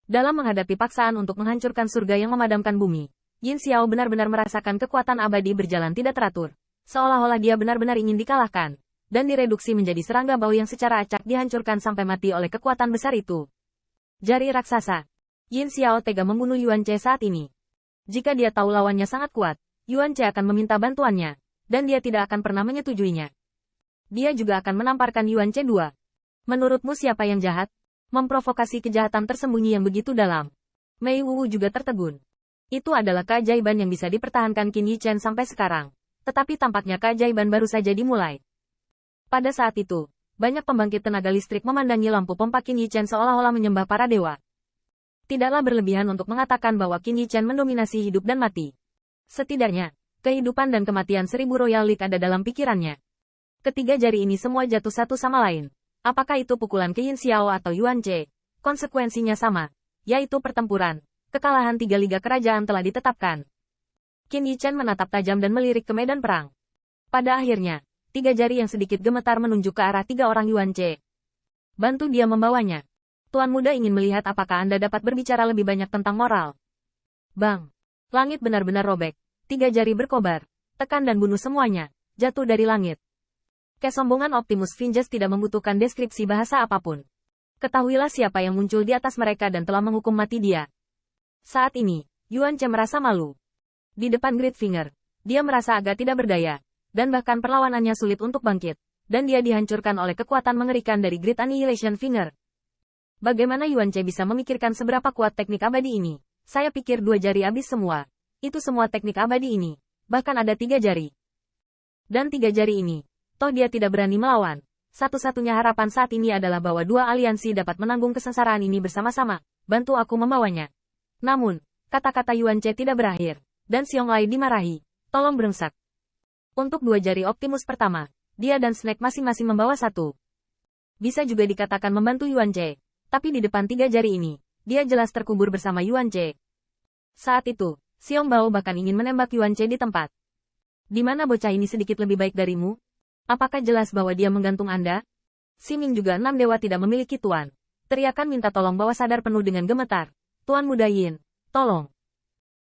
Dalam menghadapi paksaan untuk menghancurkan surga yang memadamkan bumi, Yin Xiao benar-benar merasakan kekuatan abadi berjalan tidak teratur. Seolah-olah dia benar-benar ingin dikalahkan, dan direduksi menjadi serangga bau yang secara acak dihancurkan sampai mati oleh kekuatan besar itu. Jari raksasa. Yin Xiao tega membunuh Yuan Ce saat ini. Jika dia tahu lawannya sangat kuat, Yuan Ce akan meminta bantuannya, dan dia tidak akan pernah menyetujuinya. Dia juga akan menamparkan Yuan Ce 2. Menurutmu siapa yang jahat? Memprovokasi kejahatan tersembunyi yang begitu dalam. Mei Wu juga tertegun. Itu adalah keajaiban yang bisa dipertahankan Qin Yi Chen sampai sekarang. Tetapi tampaknya keajaiban baru saja dimulai. Pada saat itu, banyak pembangkit tenaga listrik memandangi lampu pompa Qin Yi Chen seolah-olah menyembah para dewa. Tidaklah berlebihan untuk mengatakan bahwa Qin Yi Chen mendominasi hidup dan mati. Setidaknya, kehidupan dan kematian 1000 Royal League ada dalam pikirannya. Ketiga jari ini semua jatuh satu sama lain. Apakah itu pukulan ke Yin Xiao atau Yuan Ce? Konsekuensinya sama, yaitu pertempuran. Kekalahan 3 liga kerajaan telah ditetapkan. Qin Yi Chen menatap tajam dan melirik ke medan perang. Pada akhirnya, 3 jari yang sedikit gemetar menunjuk ke arah 3 orang Yuan Ce. Bantu dia membawanya. Tuan muda ingin melihat apakah Anda dapat berbicara lebih banyak tentang moral. Bang! Langit benar-benar robek. 3 jari berkobar. Tekan dan bunuh semuanya. Jatuh dari langit. Kesombongan Optimus Finges tidak membutuhkan deskripsi bahasa apapun. Ketahuilah siapa yang muncul di atas mereka dan telah menghukum mati dia. Saat ini, Yuan Ce merasa malu. Di depan Great Finger, dia merasa agak tidak berdaya, dan bahkan perlawanannya sulit untuk bangkit, dan dia dihancurkan oleh kekuatan mengerikan dari Great Annihilation Finger. Bagaimana Yuan Ce bisa memikirkan seberapa kuat teknik abadi ini? Saya pikir 2 jari habis semua. Itu semua teknik abadi ini. Bahkan ada 3 jari. Dan 3 jari ini. Toh dia tidak berani melawan. Satu-satunya harapan saat ini adalah bahwa 2 aliansi dapat menanggung kesengsaraan ini bersama-sama. Bantu aku membawanya. Namun, kata-kata Yuan Ce tidak berakhir. Dan Xiong Lai dimarahi. Tolong berengsak. Untuk 2 jari Optimus pertama, dia dan Snake masing-masing membawa 1. Bisa juga dikatakan membantu Yuan Ce. Tapi di depan 3 jari ini, dia jelas terkubur bersama Yuan Ce. Saat itu, Xiong Bao bahkan ingin menembak Yuan Ce di tempat. Di mana bocah ini sedikit lebih baik darimu? Apakah jelas bahwa dia menggantung Anda? Siming juga 6 dewa tidak memiliki tuan. Teriakan minta tolong bawah sadar penuh dengan gemetar. Tuan muda Yin, tolong.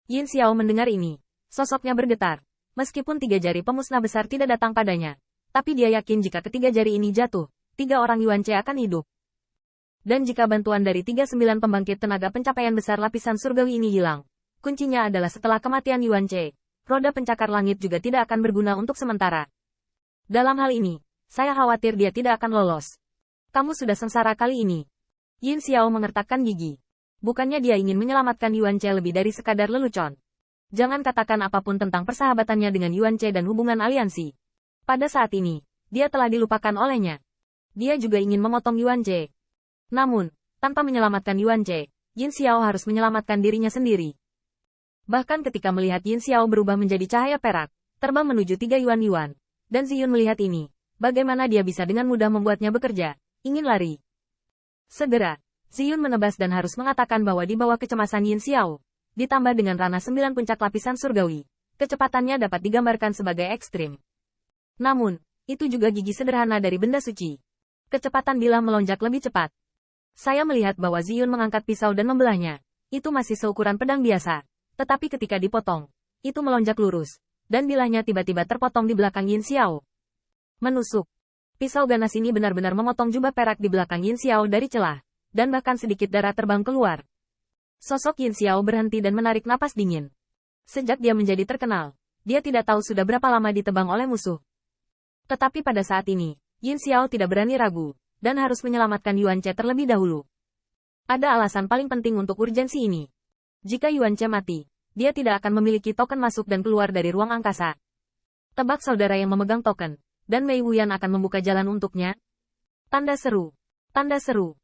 Yin Xiao mendengar ini. Sosoknya bergetar. Meskipun 3 jari pemusnah besar tidak datang padanya. Tapi dia yakin jika ketiga jari ini jatuh, 3 orang Yuan Ce akan hidup. Dan jika bantuan dari 39 pembangkit tenaga pencapaian besar lapisan surgawi ini hilang, kuncinya adalah setelah kematian Yuan Ce, roda pencakar langit juga tidak akan berguna untuk sementara. Dalam hal ini, saya khawatir dia tidak akan lolos. Kamu sudah sengsara kali ini. Yin Xiao mengertakkan gigi. Bukannya dia ingin menyelamatkan Yuan Ce lebih dari sekadar lelucon. Jangan katakan apapun tentang persahabatannya dengan Yuan Ce dan hubungan aliansi. Pada saat ini, dia telah dilupakan olehnya. Dia juga ingin memotong Yuan Ce. Namun, tanpa menyelamatkan Yuan Ce, Yin Xiao harus menyelamatkan dirinya sendiri. Bahkan ketika melihat Yin Xiao berubah menjadi cahaya perak, terbang menuju 3 Yuan. Dan Ziyun melihat ini. Bagaimana dia bisa dengan mudah membuatnya bekerja, ingin lari. Segera, Ziyun menebas dan harus mengatakan bahwa di bawah kecemasan Yin Xiao, ditambah dengan ranah 9 puncak lapisan surgawi, kecepatannya dapat digambarkan sebagai ekstrim. Namun, itu juga gigi sederhana dari benda suci. Kecepatan bilah melonjak lebih cepat. Saya melihat bahwa Ziyun mengangkat pisau dan membelahnya. Itu masih seukuran pedang biasa. Tetapi ketika dipotong, itu melonjak lurus. Dan bilahnya tiba-tiba terpotong di belakang Yin Xiao. Menusuk. Pisau ganas ini benar-benar memotong jubah perak di belakang Yin Xiao dari celah. Dan bahkan sedikit darah terbang keluar. Sosok Yin Xiao berhenti dan menarik napas dingin. Sejak dia menjadi terkenal, dia tidak tahu sudah berapa lama ditebang oleh musuh. Tetapi pada saat ini, Yin Xiao tidak berani ragu, dan harus menyelamatkan Yuan Ce terlebih dahulu. Ada alasan paling penting untuk urgensi ini. Jika Yuan Ce mati, dia tidak akan memiliki token masuk dan keluar dari ruang angkasa. Tebak saudara yang memegang token, dan Mei Wuyan akan membuka jalan untuknya. Tanda seru. Tanda seru.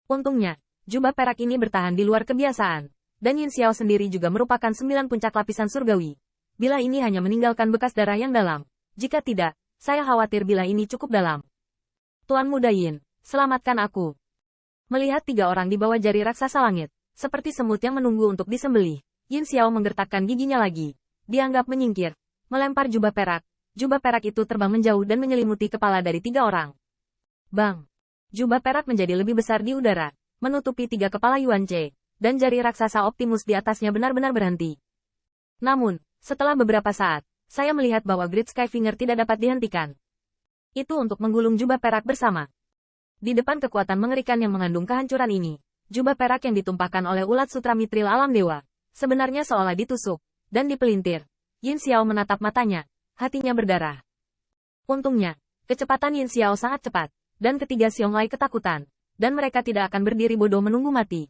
Untungnya, jubah perak ini bertahan di luar kebiasaan, dan Yin Xiao sendiri juga merupakan 9 puncak lapisan surgawi. Bila ini hanya meninggalkan bekas darah yang dalam, jika tidak, saya khawatir bila ini cukup dalam. Tuan muda Yin, selamatkan aku. Melihat 3 orang di bawah jari raksasa langit, seperti semut yang menunggu untuk disembelih. Yin Xiao menggertakkan giginya lagi. Dianggap menyingkir. Melempar jubah perak. Jubah perak itu terbang menjauh dan menyelimuti kepala dari 3 orang. Bang! Jubah perak menjadi lebih besar di udara, menutupi 3 kepala Yuan Ce, dan jari raksasa Optimus di atasnya benar-benar berhenti. Namun, setelah beberapa saat, saya melihat bahwa Great Skyfinger tidak dapat dihentikan. Itu untuk menggulung jubah perak bersama. Di depan kekuatan mengerikan yang mengandung kehancuran ini, jubah perak yang ditumpahkan oleh ulat sutra mitril alam dewa, sebenarnya seolah ditusuk, dan dipelintir. Yin Xiao menatap matanya, hatinya berdarah. Untungnya, kecepatan Yin Xiao sangat cepat, dan ketiga Xiong Lai ketakutan, dan mereka tidak akan berdiri bodoh menunggu mati.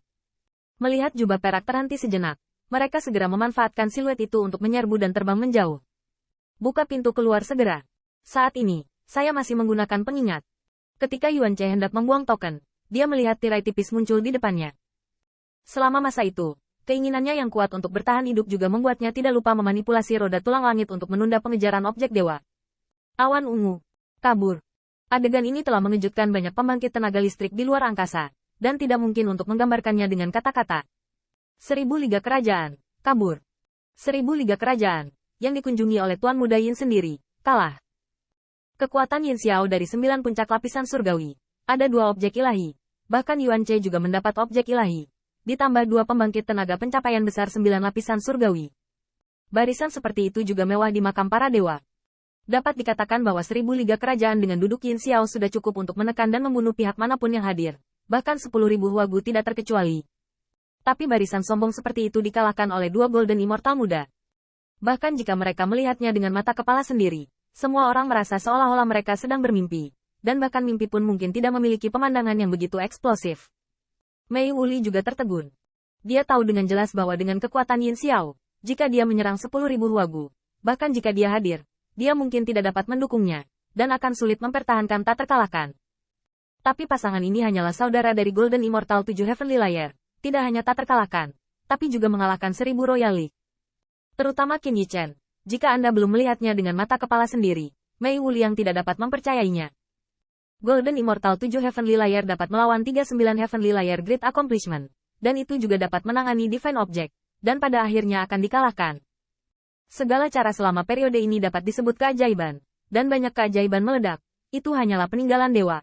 Melihat jubah perak terhenti sejenak, mereka segera memanfaatkan siluet itu untuk menyerbu dan terbang menjauh. Buka pintu keluar segera. Saat ini, saya masih menggunakan pengingat. Ketika Yuan Che hendak membuang token, dia melihat tirai tipis muncul di depannya. Selama masa itu, keinginannya yang kuat untuk bertahan hidup juga membuatnya tidak lupa memanipulasi roda tulang langit untuk menunda pengejaran objek dewa. Awan ungu. Kabur. Adegan ini telah mengejutkan banyak pembangkit tenaga listrik di luar angkasa, dan tidak mungkin untuk menggambarkannya dengan kata-kata. 1000 Liga Kerajaan, kabur. 1000 Liga Kerajaan, yang dikunjungi oleh Tuan Muda Yin sendiri, kalah. Kekuatan Yin Xiao dari 9 puncak lapisan surgawi. Ada 2 objek ilahi. Bahkan Yuan Che juga mendapat objek ilahi. Ditambah 2 pembangkit tenaga pencapaian besar 9 lapisan surgawi. Barisan seperti itu juga mewah di makam para dewa. Dapat dikatakan bahwa 1000 Liga Kerajaan dengan duduk Yin Xiao sudah cukup untuk menekan dan membunuh pihak manapun yang hadir. Bahkan 10.000 Huagu tidak terkecuali. Tapi barisan sombong seperti itu dikalahkan oleh 2 Golden Immortal muda. Bahkan jika mereka melihatnya dengan mata kepala sendiri, semua orang merasa seolah-olah mereka sedang bermimpi. Dan bahkan mimpi pun mungkin tidak memiliki pemandangan yang begitu eksplosif. Mei Wuli juga tertegun. Dia tahu dengan jelas bahwa dengan kekuatan Yin Xiao, jika dia menyerang 10.000 Huagu, bahkan jika dia hadir, dia mungkin tidak dapat mendukungnya, dan akan sulit mempertahankan tak terkalahkan. Tapi pasangan ini hanyalah saudara dari Golden Immortal 7 Heavenly Layer, tidak hanya tak terkalahkan, tapi juga mengalahkan 1000 Royal League. Terutama Qin Yichen, jika Anda belum melihatnya dengan mata kepala sendiri, Mei Wuli yang tidak dapat mempercayainya. Golden Immortal 7 Heavenly Layer dapat melawan 39 Heavenly Layer Great Accomplishment, dan itu juga dapat menangani Divine Object, dan pada akhirnya akan dikalahkan. Segala cara selama periode ini dapat disebut keajaiban, dan banyak keajaiban meledak, itu hanyalah peninggalan dewa.